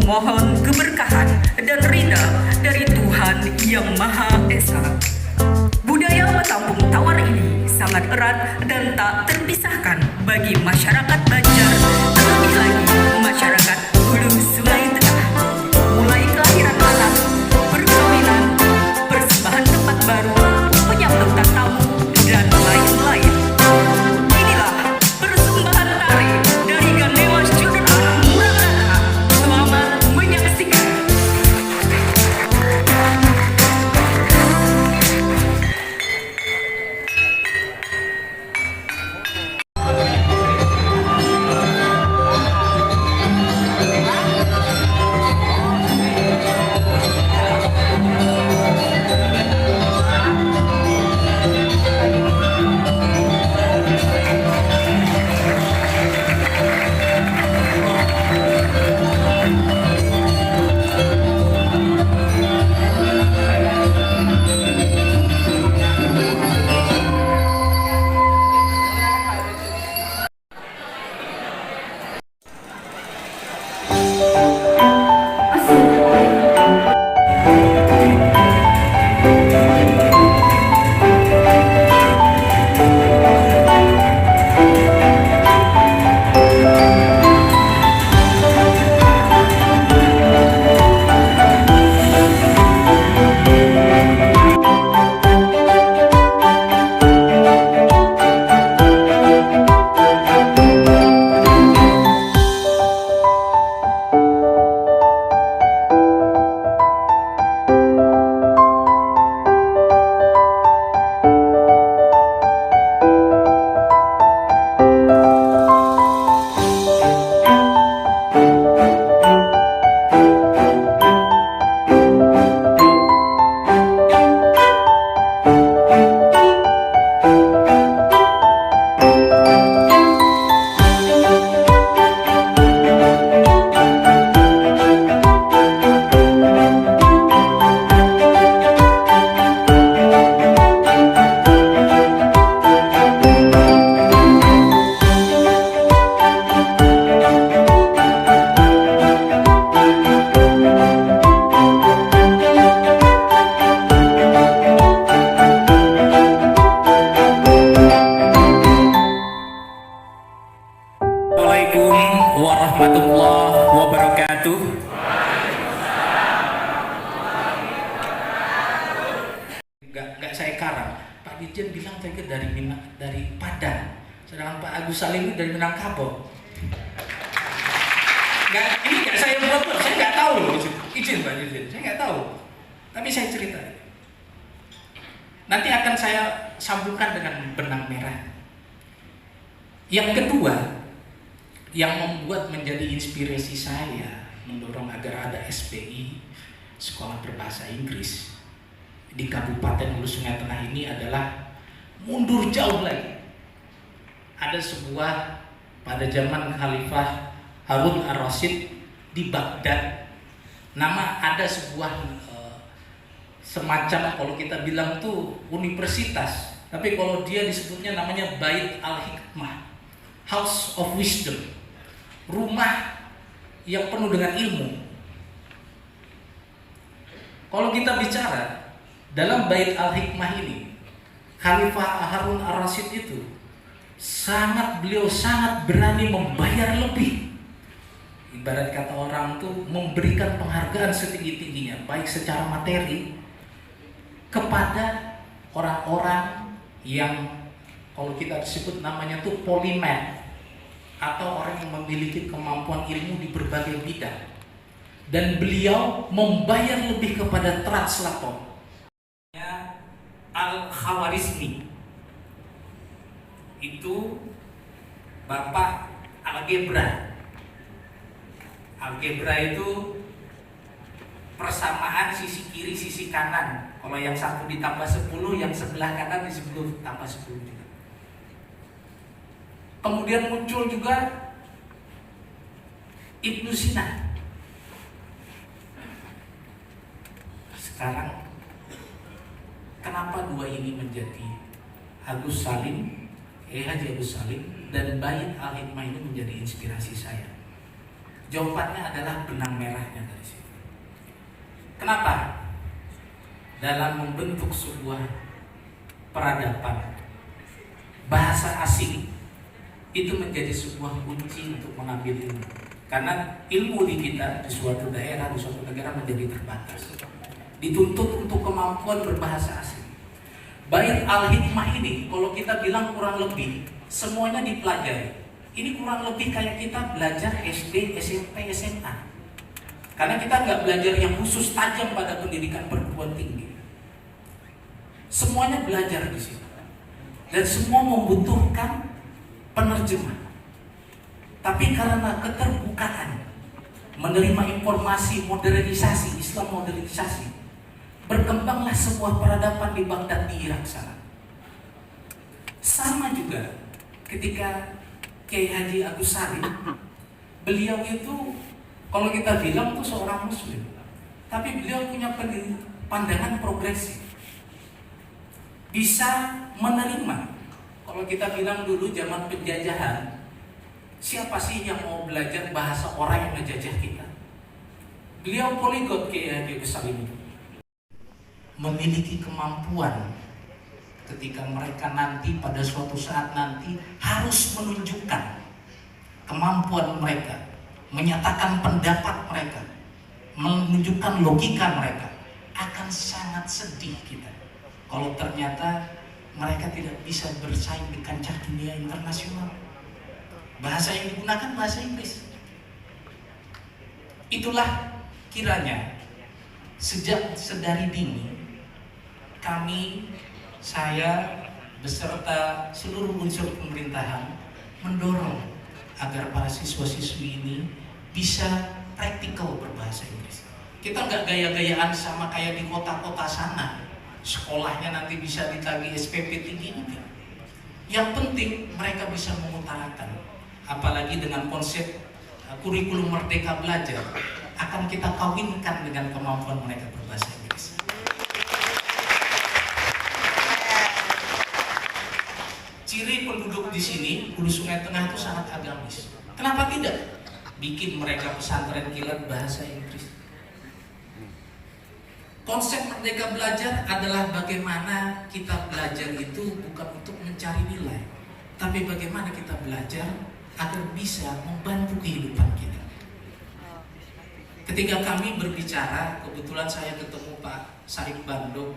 memohon keberkahan dan ridha dari Tuhan Yang Maha Esa. Budaya Matampung Tawar ini sangat erat dan tak terpisahkan bagi masyarakat Banjar, terlebih lagi masyarakat Hulu Sungai Tengah. Mulai kelahiran anak, perkawinan, persembahan tempat baru, penyambutan tamu, dan lain-lain. Inilah persembahan tari dari Gandewas Junior Murangaka. Selamat menyaksikan. Assalamualaikum warahmatullahi wabarakatuh. Gak saya karang. Pak Dirjen bilang tadi dari Padang, sedangkan Pak Agus Salim dari Minangkabau. Ini gak saya buat, saya nggak tahu loh. Izin Pak Dirjen, saya nggak tahu. Tapi saya cerita. Nanti akan saya sambungkan dengan benang merah. Yang kedua, yang membuat menjadi inspirasi saya mendorong agar ada SPI, Sekolah Berbahasa Inggris, di Kabupaten Hulu Sungai Tengah ini adalah mundur jauh lagi. Ada sebuah pada zaman Khalifah Harun Ar-Rasyid di Baghdad, ada sebuah semacam, kalau kita bilang tuh universitas, tapi kalau dia disebutnya namanya Bait Al-Hikmah, House of Wisdom, rumah yang penuh dengan ilmu. Kalau kita bicara dalam Bait Al-Hikmah ini, Khalifah Harun Ar-Rasyid itu beliau sangat berani membayar lebih. Ibarat kata orang tuh memberikan penghargaan setinggi-tingginya, baik secara materi kepada orang-orang yang kalau kita sebut namanya tuh polimath, atau orang yang memiliki kemampuan ilmu di berbagai bidang. Dan beliau membayar lebih kepada translator Al-Khawarizmi, itu Bapak algebra. Algebra itu persamaan sisi kiri sisi kanan. Kalau yang satu ditambah 10, yang sebelah kanan disebut tambah 10 juga. Kemudian muncul juga Ibnu Sina. Sekarang kenapa dua ini menjadi Haji Agus Salim dan Bait Al-Hikmah ini menjadi inspirasi saya? Jawabannya adalah benang merahnya dari situ. Kenapa? Dalam membentuk sebuah peradaban, bahasa asing itu menjadi sebuah kunci untuk mengambil ilmu. Karena ilmu di kita, di suatu daerah, di suatu negara menjadi terbatas. Dituntut untuk kemampuan berbahasa asing. Bait Al-Hikmah ini, kalau kita bilang kurang lebih, semuanya dipelajari. Ini kurang lebih kayak kita belajar SD, SMP, SMA. Karena kita nggak belajar yang khusus tajam pada pendidikan perguruan tinggi. Semuanya belajar di situ. Dan semua membutuhkan penerjemah. Tapi karena keterbukaan menerima informasi modernisasi, Islam modernisasi, berkembanglah sebuah peradaban di Baghdad di Irak sana. Sama juga ketika Kiai Haji Agus Salim, beliau itu kalau kita bilang itu seorang muslim, tapi beliau punya pandangan progresif, bisa menerima. Kalau kita bilang dulu zaman penjajahan, siapa sih yang mau belajar bahasa orang yang ngejajah kita? Beliau poliglot Kiai Haji Agus Salim itu memiliki kemampuan ketika mereka nanti pada suatu saat nanti harus menunjukkan kemampuan mereka, menyatakan pendapat mereka, menunjukkan logika mereka. Akan sangat sedih kita kalau ternyata mereka tidak bisa bersaing di kancah dunia internasional. Bahasa yang digunakan bahasa Inggris. Itulah kiranya sejak sedari dini kami, saya beserta seluruh unsur pemerintahan mendorong agar para siswa-siswi ini bisa praktikal berbahasa Inggris. Kita nggak gaya-gayaan sama kayak di kota-kota sana, sekolahnya nanti bisa ditagih SPP tinggi juga. Yang penting mereka bisa mengutarakan, apalagi dengan konsep kurikulum Merdeka Belajar, akan kita kawinkan dengan kemampuan mereka berbahasa Inggris. Ciri penduduk di sini, Hulu Sungai Tengah itu sangat agamis. Kenapa tidak bikin mereka pesantren kilat bahasa Inggris? Konsep Merdeka Belajar adalah bagaimana kita belajar itu bukan untuk mencari nilai, tapi bagaimana kita belajar agar bisa membantu kehidupan kita. Ketika kami berbicara, kebetulan saya ketemu Pak Said Bando.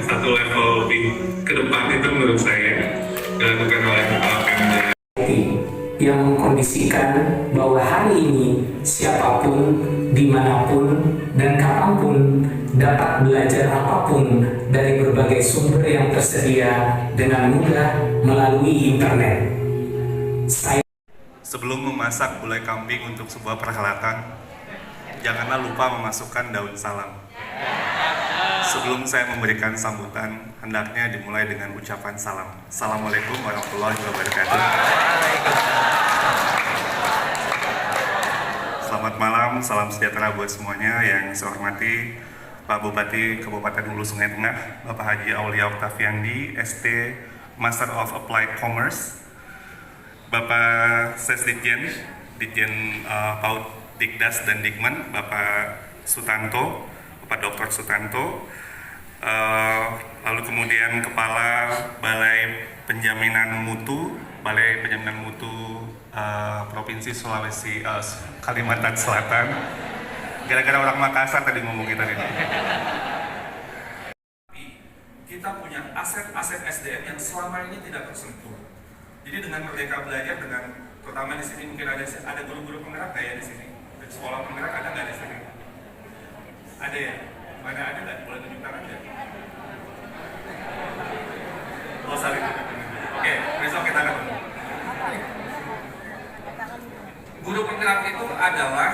Satu level lebih ke depan itu menurut saya dilakukan oleh Pemda yang mengkondisikan bahwa hari ini siapapun, dimanapun, dan kapanpun dapat belajar apapun dari berbagai sumber yang tersedia dengan mudah melalui internet. Sebelum memasak gulai kambing untuk sebuah perhelatan, janganlah lupa memasukkan daun salam. Sebelum saya memberikan sambutan, hendaknya dimulai dengan ucapan salam. Assalamualaikum warahmatullahi wabarakatuh. Selamat malam, salam sejahtera buat semuanya. Yang saya hormati Pak Bupati Kabupaten Hulu Sungai Tengah, Bapak Haji Aulia Oktaviandi, ST Master of Applied Commerce, Bapak Sesditjen, Ditjen PAUD Dikdas dan Dikmen, Bapak Sutanto, Bapak Dr. Sutanto, lalu kemudian Kepala Balai Penjaminan Mutu Provinsi Sulawesi Kalimantan Selatan. Gara-gara orang Makassar tadi ngomong kita ini. Kita punya aset-aset SDM yang selama ini tidak tersentuh. Jadi dengan Merdeka Belajar, dengan terutama di sini mungkin ada guru-guru penggerak nggak ya di sini? Di sekolah penggerak ada nggak di sini? Ada ya? Mana ada nggak? Boleh tunjukkan aja. Oh, saling. Oke, besok kita ketemu. Guru penggerak itu adalah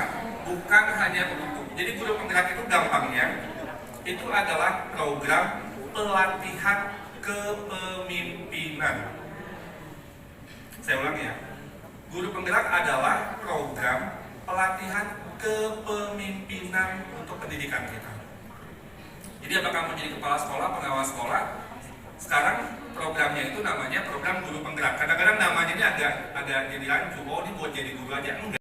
bukan hanya untuk, jadi guru penggerak itu gampangnya itu adalah program pelatihan kepemimpinan. Saya ulangi ya, guru penggerak adalah program pelatihan kepemimpinan untuk pendidikan kita. Jadi apakah menjadi kepala sekolah, pengawas sekolah, sekarang programnya itu namanya program guru penggerak. Kadang-kadang namanya ini agak jadi rancu, oh ini buat jadi guru aja, enggak.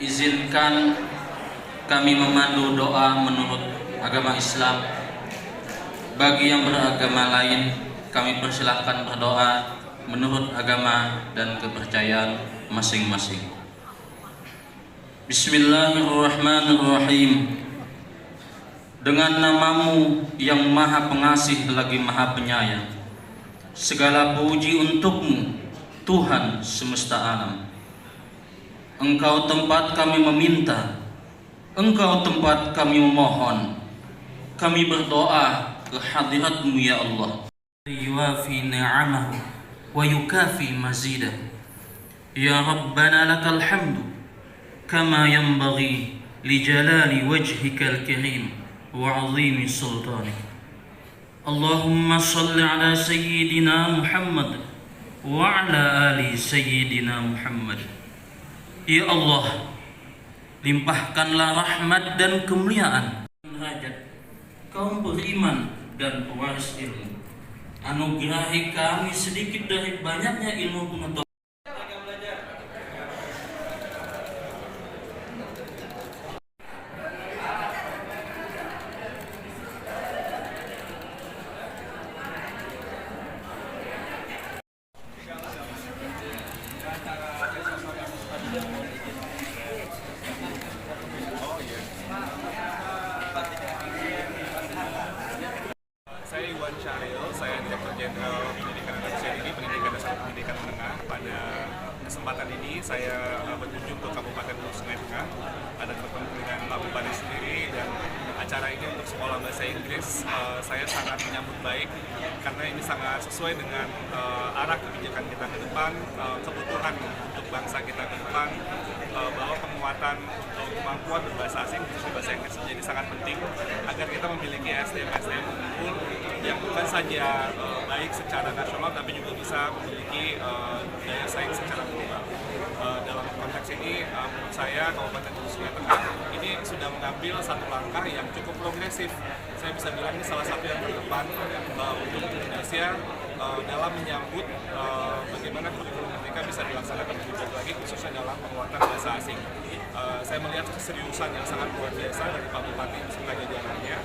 Izinkan kami memandu doa menurut agama Islam. Bagi yang beragama lain, kami persilahkan berdoa menurut agama dan kepercayaan masing-masing. Bismillahirrahmanirrahim. Dengan namamu yang maha pengasih lagi maha penyayang, segala puji untukmu Tuhan semesta alam. Engkau tempat kami meminta, Engkau tempat kami memohon. Kami berdoa ke hadirat-Mu ya Allah. Yuwafi ni'amahu wa yukafi mazidah. Ya Rabbana lakal hamdu kama yanbaghi li jalali wajhikal karim wa 'azimi sultanik. Allahumma salli ala sayyidina Muhammad wa ala ali sayyidina Muhammad. Ya Allah, limpahkanlah rahmat dan kemuliaan derajat kaum beriman dan pewaris ilmu. Anugerahi kami sedikit dari banyaknya ilmu pengetahuan. Saya Iwan Syahril, saya Direktur Jenderal Pendidikan Anak Usia Dini, Pendidikan Dasar Pendidikan Menengah. Pada kesempatan ini saya berkunjung ke Kabupaten Hulu Sungai Tengah, ada bertemu dengan Pak Bupati sendiri, dan acara ini untuk sekolah bahasa Inggris saya sangat menyambut baik karena ini sangat sesuai dengan arah kebijakan kita ke depan, kebutuhan untuk bangsa kita ke depan, bahwa penguatan untuk kemampuan berbahasa asing khususnya bahasa Inggris menjadi sangat penting agar kita memiliki SDM unggul yang bukan saja baik secara nasional tapi juga bisa memiliki daya saing secara global. Dalam konteks ini menurut saya Kabupaten Hulu Sungai Tengah ini sudah mengambil satu langkah yang cukup progresif. Saya bisa bilang ini salah satu yang terdepan untuk Indonesia dalam menyambut bagaimana kurikulum mereka bisa dilaksanakan lebih baik lagi khususnya dalam penguatan bahasa asing. Saya melihat keseriusan yang sangat luar biasa dari Pak Bupati beserta jajarannya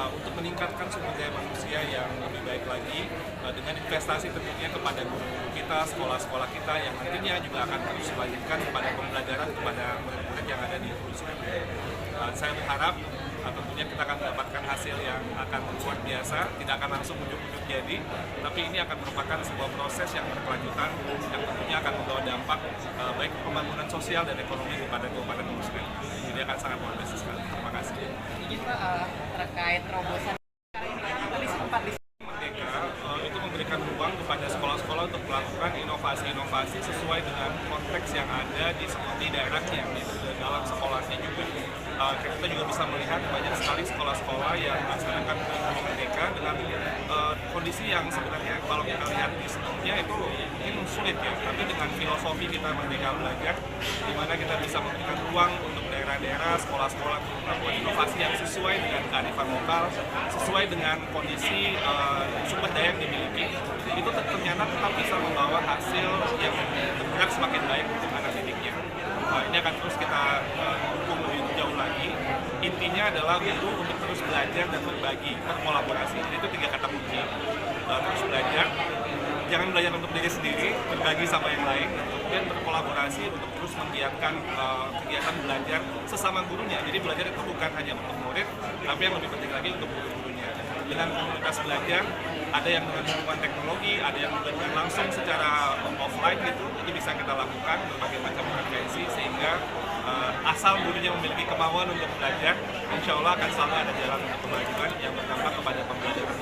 untuk meningkatkan sumber daya manusia yang lebih baik lagi dengan investasi tentunya kepada guru-guru kita, sekolah-sekolah kita yang nantinya juga akan terus dilanjutkan kepada pembelajaran kepada murid-murid yang ada di Hulu Sungai Tengah. Saya berharap tentunya kita akan mendapatkan hasil yang akan luar biasa, tidak akan langsung ujuk-ujuk jadi, tapi ini akan merupakan sebuah proses yang berkelanjutan yang tentunya akan membawa dampak baik pembangunan sosial dan ekonomi kepada Kabupaten Hulu Sungai Tengah. Jadi akan sangat luar biasa sekali. Terima kasih. Jadi Pak, terkait terobosan di sempat di Merdeka itu memberikan ruang kepada sekolah-sekolah untuk melakukan inovasi-inovasi sesuai dengan konteks yang ada di daerahnya, di dalam sekolahnya juga. Kita juga bisa melihat banyak sekali sekolah-sekolah yang melaksanakan kurikulum Merdeka dengan kondisi yang sebenarnya kalau kita lihat di sebelumnya itu mungkin sulit ya, tapi dengan filosofi kita Merdeka Belajar, di mana kita bisa memberikan ruang untuk daerah-daerah, sekolah-sekolah untuk melakukan inovasi yang sesuai dengan kearifan lokal, sesuai dengan kondisi sumber daya yang dimiliki, itu ternyata tetap bisa membawa hasil yang bergerak semakin baik untuk anak didiknya. Ini akan terus kita dukung lebih jauh lagi. Intinya adalah guru untuk terus belajar dan berbagi, berkolaborasi. Jadi itu 3 kata kunci. Terus belajar, jangan belajar untuk diri sendiri, berbagi sama yang lain, dan berkolaborasi untuk terus menggiatkan kegiatan belajar sesama gurunya. Jadi belajar itu bukan hanya untuk murid, tapi yang lebih penting lagi untuk guru-gurunya. Dengan komunitas belajar, ada yang dengan dukungan teknologi, ada yang dengan langsung secara offline gitu, ini bisa kita lakukan berbagai macam frekuensi sehingga asal gurunya memiliki kemauan untuk belajar, insya Allah akan selalu ada jalan untuk kemajuan yang berdampak kepada pembelajaran.